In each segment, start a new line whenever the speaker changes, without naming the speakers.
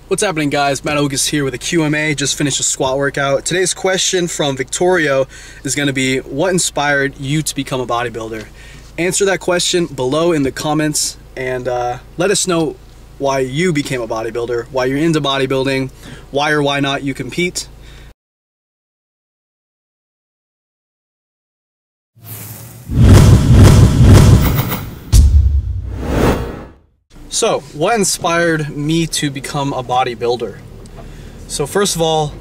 What's happening, guys? Matt Ogus here with a QMA. Just finished a squat workout. Today's question from Victorio is going to be, what inspired you to become a bodybuilder? Answer that question below in the comments and let us know why you became a bodybuilder, why you're into bodybuilding, why or why not you compete. So, what inspired me to become a bodybuilder? So first of all,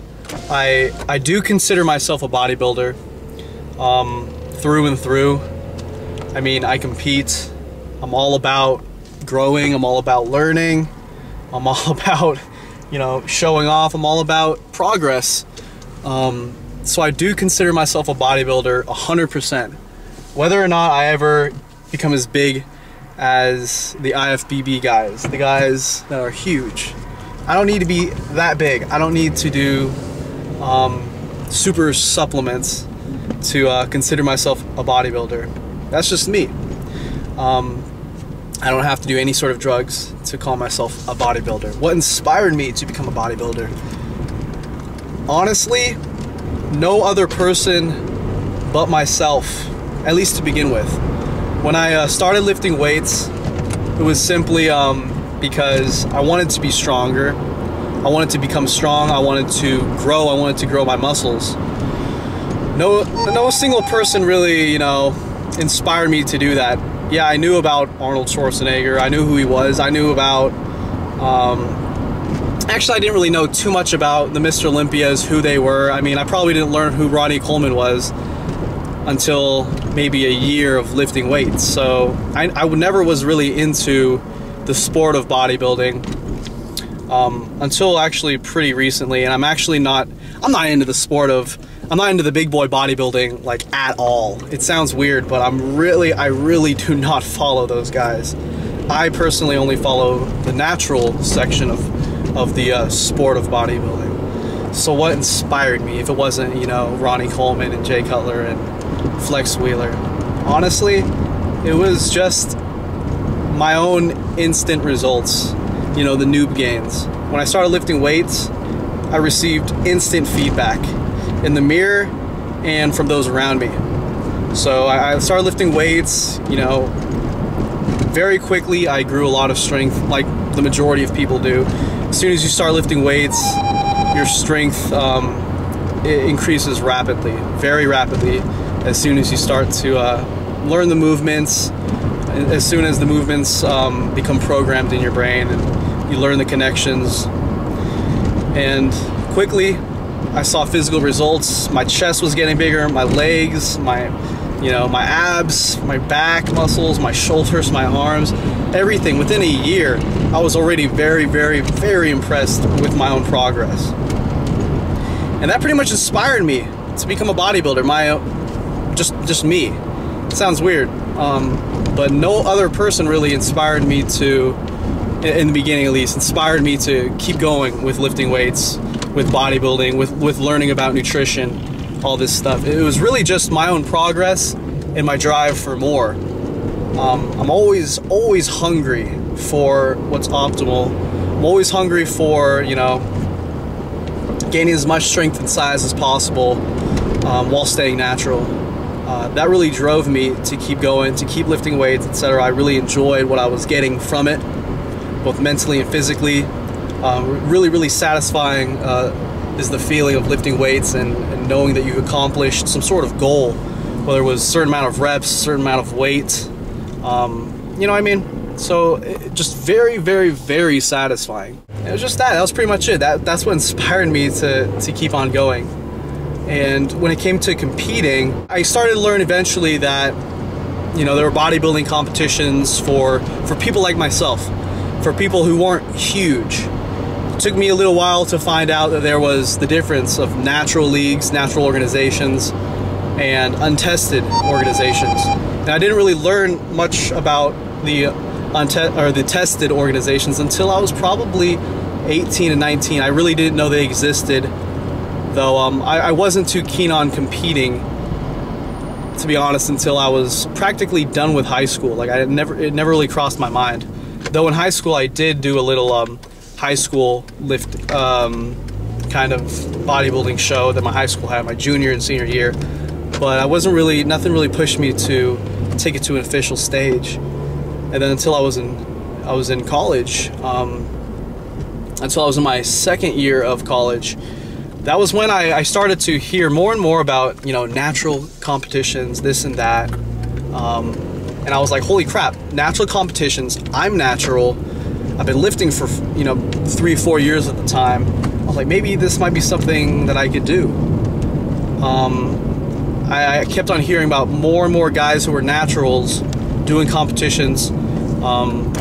I do consider myself a bodybuilder through and through. I mean, I compete. I'm all about growing. I'm all about learning. I'm all about, showing off. I'm all about progress. So I do consider myself a bodybuilder 100%. Whether or not I ever become as big as the IFBB guys, the guys that are huge. I don't need to be that big. I don't need to do super supplements to consider myself a bodybuilder. That's just me. I don't have to do any sort of drugs to call myself a bodybuilder. What inspired me to become a bodybuilder? Honestly, no other person but myself, at least to begin with. When I started lifting weights, it was simply because I wanted to be stronger. I wanted to become strong. I wanted to grow. I wanted to grow my muscles. No single person really, inspired me to do that. Yeah, I knew about Arnold Schwarzenegger. I knew who he was. I knew about... Actually, I didn't really know too much about the Mr. Olympias, who they were. I mean, I probably didn't learn who Ronnie Coleman was until maybe a year of lifting weights. So I never was really into the sport of bodybuilding until actually pretty recently. And I'm not into the sport of, I'm not into the big boy bodybuilding like at all. It sounds weird, but I really do not follow those guys. I personally only follow the natural section of the sport of bodybuilding. So what inspired me if it wasn't, Ronnie Coleman and Jay Cutler and Flex Wheeler? Honestly, it was just my own instant results, the noob gains. When I started lifting weights, I received instant feedback in the mirror and from those around me. So I started lifting weights, very quickly I grew a lot of strength, like the majority of people do. As soon as you start lifting weights, your strength it increases rapidly, very rapidly, as soon as you start to learn the movements, as soon as the movements become programmed in your brain and you learn the connections. And quickly I saw physical results. My chest was getting bigger, my legs, my abs, my back muscles, my shoulders, my arms, everything. Within a year, I was already very, very, very impressed with my own progress. And that pretty much inspired me to become a bodybuilder. Just me. It sounds weird, but no other person really inspired me to, in the beginning at least, inspired me to keep going with lifting weights, with bodybuilding, with learning about nutrition, all this stuff. It was really just my own progress and my drive for more. I'm always hungry for what's optimal. I'm always hungry for, gaining as much strength and size as possible while staying natural. That really drove me to keep going, to keep lifting weights, etc. I really enjoyed what I was getting from it, both mentally and physically. Really, really satisfying is the feeling of lifting weights and knowing that you've accomplished some sort of goal, whether it was a certain amount of reps, a certain amount of weight. You know what I mean? So just very, very, very satisfying. It was just that. That was pretty much it. That's what inspired me to keep on going. And when it came to competing, I started to learn eventually that, there were bodybuilding competitions for people like myself, for people who weren't huge. It took me a little while to find out that there was the difference of natural leagues, natural organizations, and untested organizations. And I didn't really learn much about the tested organizations until I was probably 18 and 19. I really didn't know they existed, though I wasn't too keen on competing, to be honest, until I was practically done with high school. Like it never really crossed my mind. Though in high school I did do a little high school lift kind of bodybuilding show that my high school had my junior and senior year, but I wasn't really, nothing really pushed me to take it to an official stage. And then until I was in college, until I was in my second year of college, that was when I started to hear more and more about, you know, natural competitions, this and that. And I was like, holy crap, natural competitions, I'm natural. I've been lifting for, you know, 3-4 years at the time. I was like, maybe this might be something that I could do. I kept on hearing about more and more guys who were naturals doing competitions on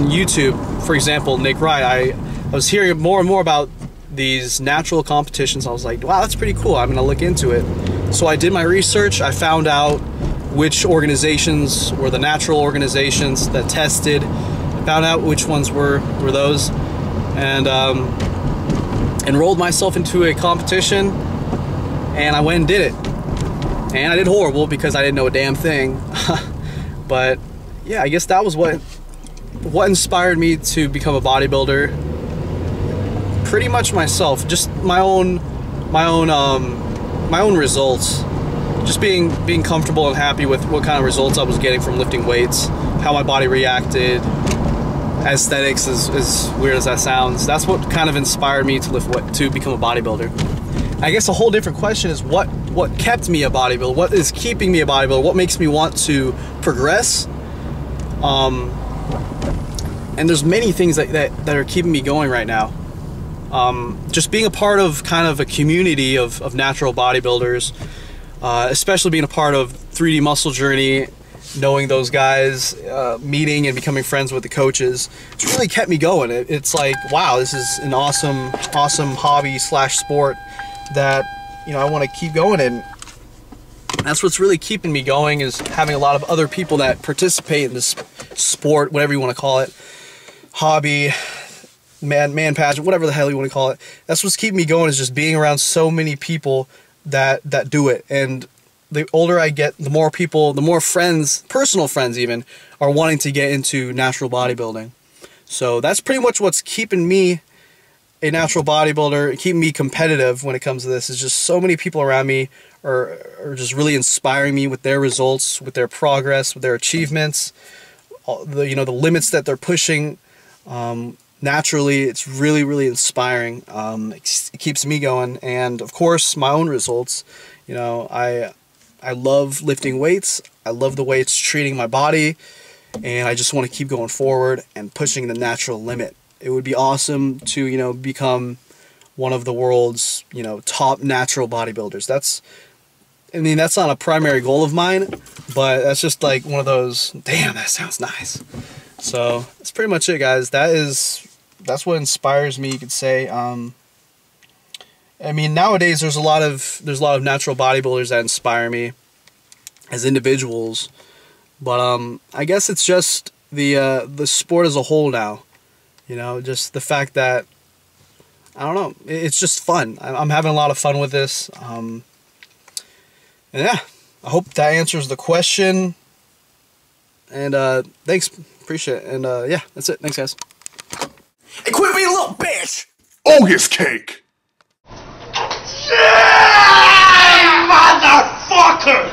YouTube. For example, Nick Wright. I was hearing more and more about these natural competitions. I was like, wow, that's pretty cool. I'm gonna look into it. So I did my research. I found out which organizations were the natural organizations that tested. I found out which ones were those, and enrolled myself into a competition, and I went and did it. And I did horrible because I didn't know a damn thing. But yeah, I guess that was what inspired me to become a bodybuilder. Pretty much myself, just my own results. Just being comfortable and happy with what kind of results I was getting from lifting weights, how my body reacted. Aesthetics, as weird as that sounds, that's what kind of inspired me to become a bodybuilder. I guess a whole different question is what kept me a bodybuilder? What is keeping me a bodybuilder? What makes me want to progress? And there's many things that are keeping me going right now. Just being a part of kind of a community of natural bodybuilders, especially being a part of 3D Muscle Journey, knowing those guys, meeting and becoming friends with the coaches, it's really kept me going. It's like, wow, this is an awesome hobby / sport that, you know, I want to keep going in. That's what's really keeping me going, is having a lot of other people that participate in this sport, whatever you want to call it, hobby, man pageant, whatever the hell you want to call it. That's what's keeping me going, is just being around so many people that do it. And the older I get, the more people, the more friends, personal friends even, are wanting to get into natural bodybuilding. So that's pretty much what's keeping me a natural bodybuilder, keeping me competitive when it comes to this, is just so many people around me are just really inspiring me with their results, with their progress, with their achievements, the limits that they're pushing. Naturally, it's really inspiring. It keeps me going, and of course my own results. You know, I love lifting weights. I love the way it's treating my body, and I just want to keep going forward and pushing the natural limit. It would be awesome to, you know, become one of the world's, you know, top natural bodybuilders. That's not a primary goal of mine, but that's just like one of those, damn, that sounds nice. So that's pretty much it, guys. That's what inspires me, you could say. I mean, nowadays there's a lot of natural bodybuilders that inspire me as individuals, but I guess it's just the sport as a whole now. You know, just the fact that, I don't know, it's just fun. I'm having a lot of fun with this. And yeah, I hope that answers the question. And thanks, appreciate it. And yeah, that's it. Thanks, guys.
Hey, quit being a little bitch!
August cake!
Yeah, motherfucker!